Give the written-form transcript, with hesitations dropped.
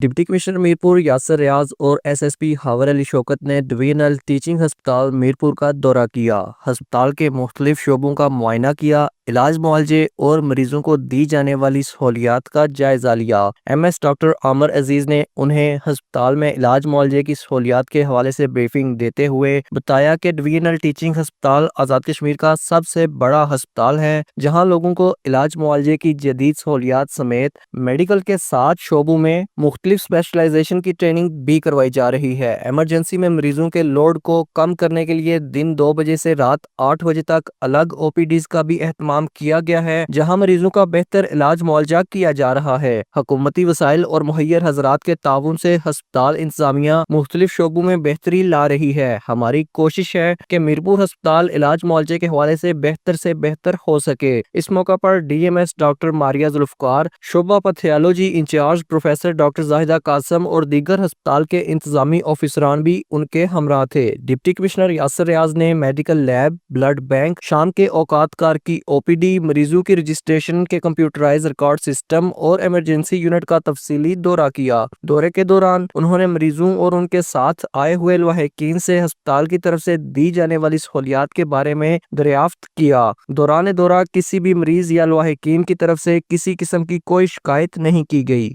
Deputy commissioner Mirpur यासर रियाज और SSP हावर अली शौकत ने divisional teaching हस्पताल मीरपुर का दौरा किया। हस्पताल के मुख्तलिफ शोबों का मुआयना किया, इलाज मुआलजे और मरीजों को दी जाने वाली सहूलियात का जायजा लिया। एमएस डॉक्टर आमर अजीज ने उन्हें हस्पताल में इलाज मुआलजे की सहूलियात के हवाले से ब्रीफिंग देते हुए बताया कि डिवीजनल टीचिंग हस्पताल आज़ाद कश्मीर का सबसे बड़ा हस्पताल है, जहां लोगों को इलाज मुआलजे की जदीद सहूलियात समेत मेडिकल के 7 शोबों में मुख्तलिफ स्पेशलाइजेशन की ट्रेनिंग भी करवाई जा रही है। इमरजेंसी में मरीजों के लोड को कम करने के लिए दिन 2 बजे से रात 8 बजे तक अलग ओपीडीज का भी एहतमाम किया गया है, जहां मरीजों का बेहतर इलाज मुआलजा किया जा रहा है। हुकूमती वसाइल और मुहैयर हजरात के ताउन से हस्पताल इंतजामिया मुख्तलिफ शोबों में बेहतरी ला रही है। हमारी कोशिश है कि मीरपुर हस्पताल इलाज मुआलजे के हवाले से बेहतर हो सके। इस मौका पर डीएमएस डॉक्टर मारिया जुल्फकार, शोबा pathology incharge professor doctor Zahida Qasim और दीगर हस्पताल के इंतजामी ऑफिसरान भी उनके हमरा थे। डिप्टी कमिश्नर यासर रियाज ने मेडिकल लैब, ब्लड बैंक, शाम के औकात कार की ओपीडी, मरीजों की रजिस्ट्रेशन के कंप्यूटराइज रिकॉर्ड सिस्टम और इमरजेंसी यूनिट का तफसीली दौरा किया। दौरे के दौरान उन्होंने मरीजों और उनके साथ आए हुए लवाहिकीन से हस्पताल की तरफ से दी जाने वाली सहूलियात के बारे में दरियाफ्त किया। दौरान दौरा किसी भी मरीज या लवाहिकीन की तरफ से किसी किस्म की कोई शिकायत नहीं की गई।